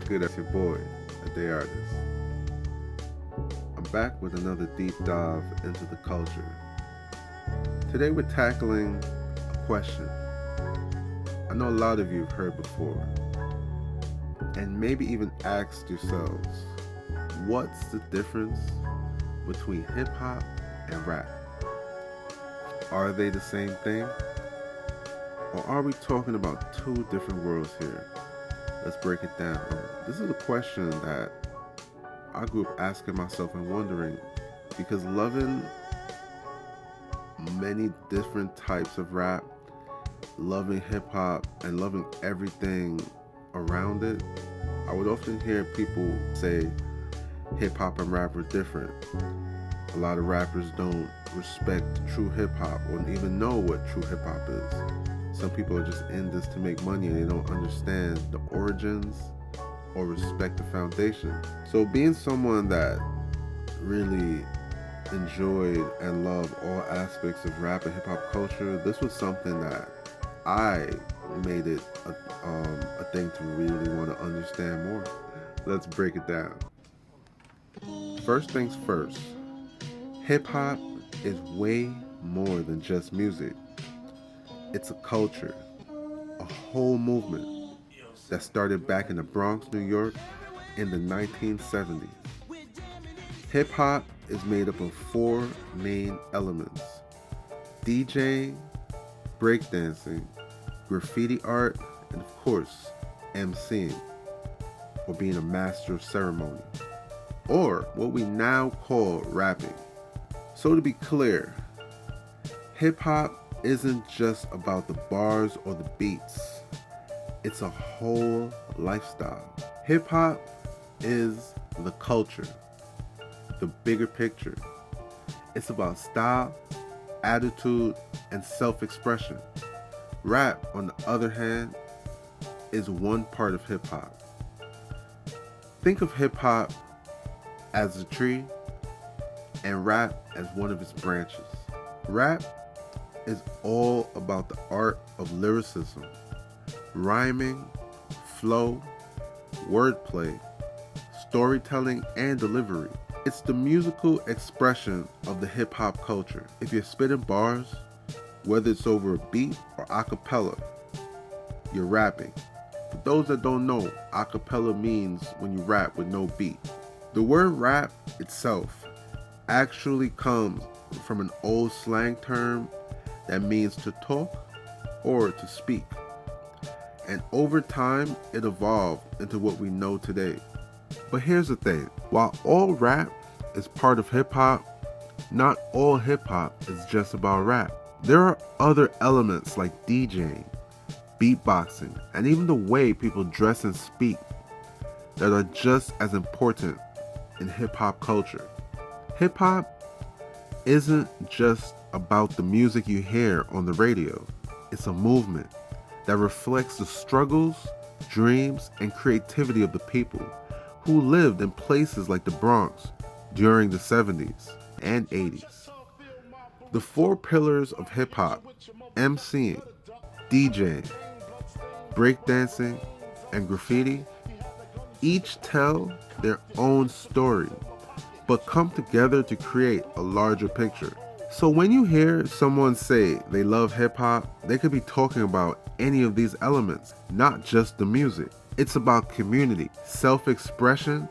good? It's your boy, adayartist. I'm back with another deep dive into the culture. Today we're tackling a question I know a lot of you have heard before, and maybe even asked yourselves, what's the difference between hip hop and rap? Are they the same thing? Or are we talking about two different worlds here? Let's break it down. This is a question that I grew up asking myself and wondering, because loving many different types of rap, loving hip hop, and loving everything around it, I would often hear people say hip hop and rap are different. A lot of rappers don't respect true hip hop or even know what true hip hop is. Some people are just in this to make money and they don't understand the origins or respect the foundation. So being someone that really enjoyed and loved all aspects of rap and hip hop culture, this was something that I made it a thing to really want to understand more. Let's break it down. First things first, hip hop is way more than just music. It's a culture, a whole movement that started back in the Bronx, New York in the 1970s. Hip hop is made up of four main elements: DJing, breakdancing, graffiti art, and of course, MCing, or being a master of ceremony, or what we now call rapping. So to be clear, hip hop isn't just about the bars or the beats. It's a whole lifestyle. Hip hop is the culture, the bigger picture. It's about style, attitude, and self-expression. Rap, on the other hand, is one part of hip hop. Think of hip hop as a tree and rap as one of its branches. Rap is all about the art of lyricism, rhyming, flow, wordplay, storytelling, and delivery. It's the musical expression of the hip hop culture. If you're spitting bars, whether it's over a beat or a cappella, you're rapping. For those that don't know, a cappella means when you rap with no beat. The word rap itself actually comes from an old slang term that means to talk or to speak. And over time, it evolved into what we know today. But here's the thing, while all rap is part of hip hop, not all hip hop is just about rap. There are other elements like DJing, beatboxing, and even the way people dress and speak that are just as important in hip hop culture. Hip hop isn't just about the music you hear on the radio. It's a movement that reflects the struggles, dreams, and creativity of the people who lived in places like the Bronx during the 70s and 80s. The four pillars of hip hop, MCing, DJing, breakdancing, and graffiti, each tell their own story, but come together to create a larger picture. So when you hear someone say they love hip hop, they could be talking about any of these elements, not just the music. It's about community, self-expression,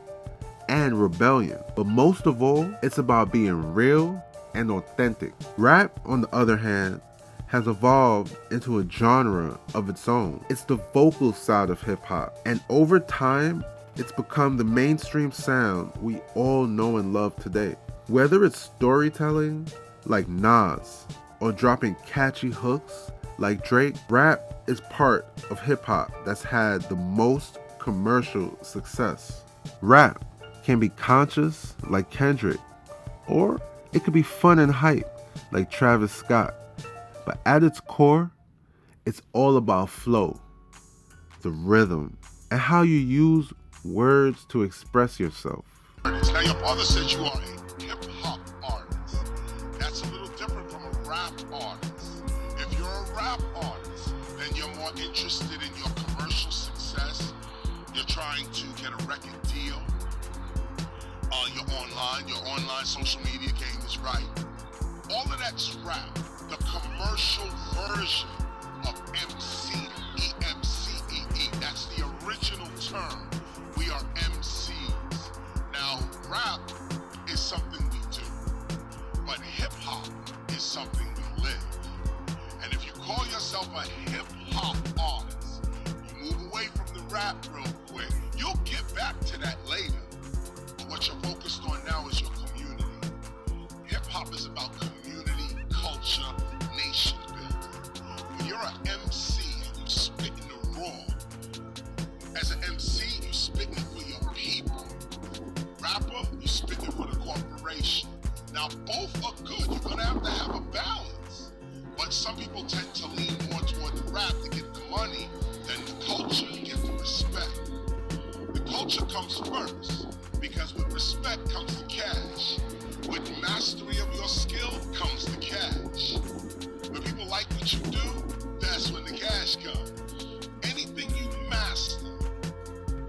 and rebellion. But most of all, it's about being real and authentic. Rap, on the other hand, has evolved into a genre of its own. It's the vocal side of hip hop, and over time, it's become the mainstream sound we all know and love today. Whether it's storytelling like Nas or dropping catchy hooks like Drake, rap is part of hip hop that's had the most commercial success. Rap can be conscious like Kendrick, or it could be fun and hype like Travis Scott. But at its core, it's all about flow, the rhythm, and how you use words to express yourself. Now your father says you are a hip-hop artist. That's a little different from a rap artist. If you're a rap artist, then you're more interested in your commercial success. You're trying to get social media game is right. All of that's rap. The commercial version of MCEE, that's the original term. We are MCs. Now, rap is something we do, but hip hop is something we live. And if you call yourself a hip hop artist, you move away from the rap real quick. You'll get back to that later. But what you're focused on now is your community. Hip hop is about community, culture, nation building. When you're an MC and you spitting the raw, as an MC, you spitting for your people. Rapper, you spitting for the corporation. Now both are good. You're gonna have a balance. But some people tend to lean more toward the rap to get the money than the culture to get the respect. The culture comes first, because with respect comes the cash. With mastery of your skill comes the cash. When people like what you do, that's when the cash comes. Anything you master,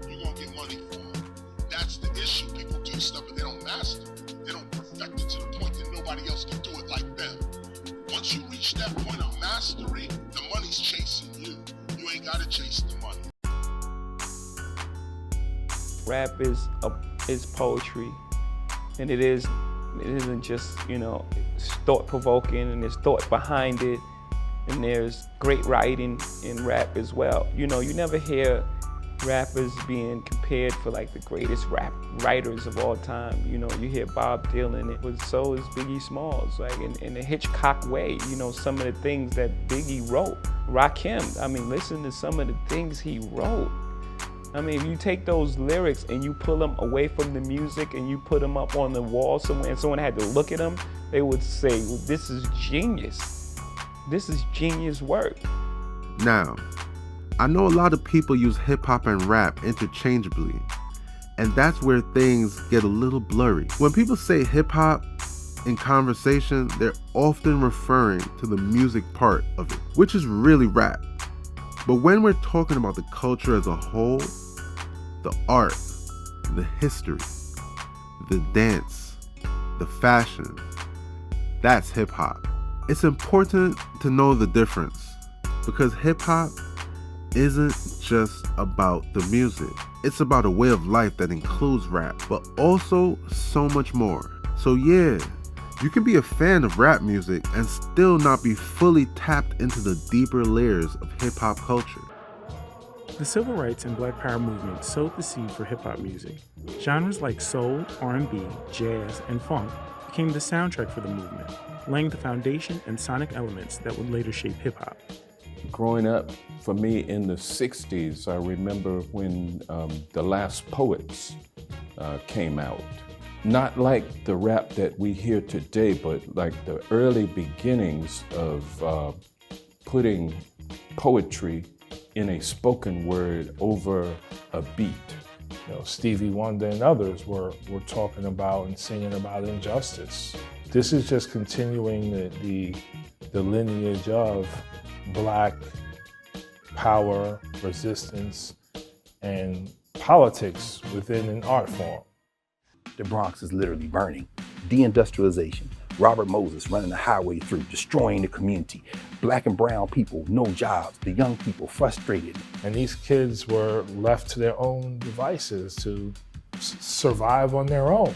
you're gonna get money for it. That's the issue. People do stuff but they don't master it. They don't perfect it to the point that nobody else can do it like them. Once you reach that point of mastery, the money's chasing you. You ain't gotta chase the money. Rap is poetry, and it isn't just, it's thought-provoking, and there's thought behind it, and there's great writing in rap as well. You never hear rappers being compared for like the greatest rap writers of all time. You hear Bob Dylan, so is Biggie Smalls, like in a Hitchcock way. Some of the things that Biggie wrote. Rakim, listen to some of the things he wrote. If you take those lyrics and you pull them away from the music and you put them up on the wall somewhere and someone had to look at them, they would say, well, this is genius. This is genius work. Now, I know a lot of people use hip hop and rap interchangeably, and that's where things get a little blurry. When people say hip hop in conversation, they're often referring to the music part of it, which is really rap. But when we're talking about the culture as a whole, the art, the history, the dance, the fashion, that's hip hop. It's important to know the difference, because hip hop isn't just about the music. It's about a way of life that includes rap, but also so much more. So yeah, you can be a fan of rap music and still not be fully tapped into the deeper layers of hip-hop culture. The civil rights and Black Power movement sowed the seed for hip-hop music. Genres like soul, R&B, jazz, and funk became the soundtrack for the movement, laying the foundation and sonic elements that would later shape hip-hop. Growing up, for me in the 60s, I remember when The Last Poets came out. Not like the rap that we hear today, but like the early beginnings of putting poetry in a spoken word over a beat. Stevie Wonder and others were talking about and singing about injustice. This is just continuing the lineage of Black power, resistance, and politics within an art form. The Bronx is literally burning. Deindustrialization. Robert Moses running the highway through, destroying the community. Black and brown people, no jobs. The young people frustrated. And these kids were left to their own devices to survive on their own.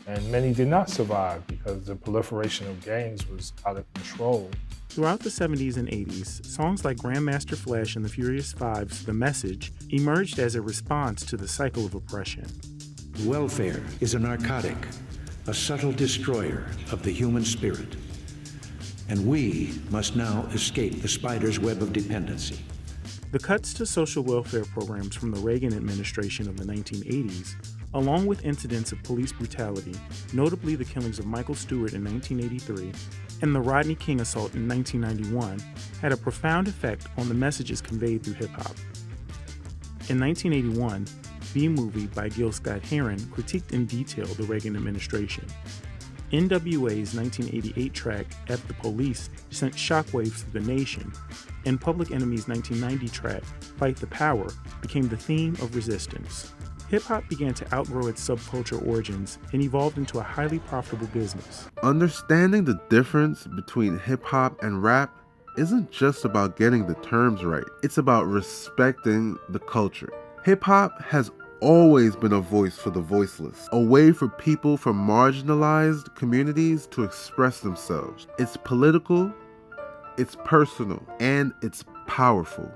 And many did not survive because the proliferation of gangs was out of control. Throughout the 70s and 80s, songs like Grandmaster Flash and the Furious Five's The Message emerged as a response to the cycle of oppression. Welfare is a narcotic, a subtle destroyer of the human spirit. And we must now escape the spider's web of dependency. The cuts to social welfare programs from the Reagan administration of the 1980s, along with incidents of police brutality, notably the killings of Michael Stewart in 1983 and the Rodney King assault in 1991, had a profound effect on the messages conveyed through hip-hop. In 1981, B-Movie by Gil Scott-Heron critiqued in detail the Reagan administration. NWA's 1988 track, F the Police, sent shockwaves through the nation, and Public Enemy's 1990 track, Fight the Power, became the theme of resistance. hip-hop began to outgrow its subculture origins and evolved into a highly profitable business. Understanding the difference between hip-hop and rap isn't just about getting the terms right. It's about respecting the culture. Hip-hop has always been a voice for the voiceless, a way for people from marginalized communities to express themselves. It's political, it's personal, and it's powerful.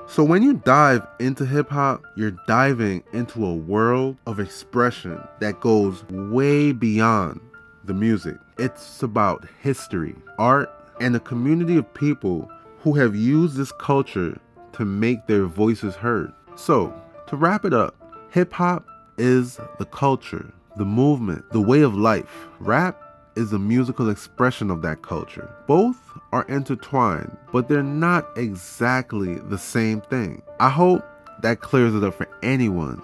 So when you dive into hip-hop, you're diving into a world of expression that goes way beyond the music. It's about history, art, and a community of people who have used this culture to make their voices heard. So, to wrap it up, hip-hop is the culture, the movement, the way of life. Rap is a musical expression of that culture. Both are intertwined, but they're not exactly the same thing. I hope that clears it up for anyone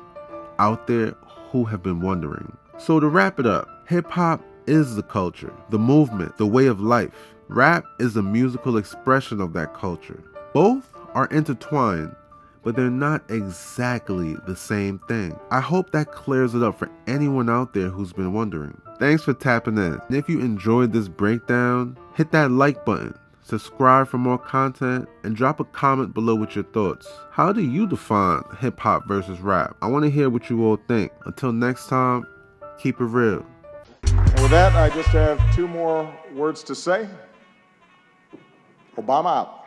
out there who have been wondering. So to wrap it up, hip-hop is the culture, the movement, the way of life. Rap is a musical expression of that culture. Both are intertwined, but they're not exactly the same thing. I hope that clears it up for anyone out there who's been wondering. Thanks for tapping in. And if you enjoyed this breakdown, hit that like button, subscribe for more content, and drop a comment below with your thoughts. How do you define hip-hop versus rap? I want to hear what you all think. Until next time, keep it real. And with that, I just have two more words to say. Obama out.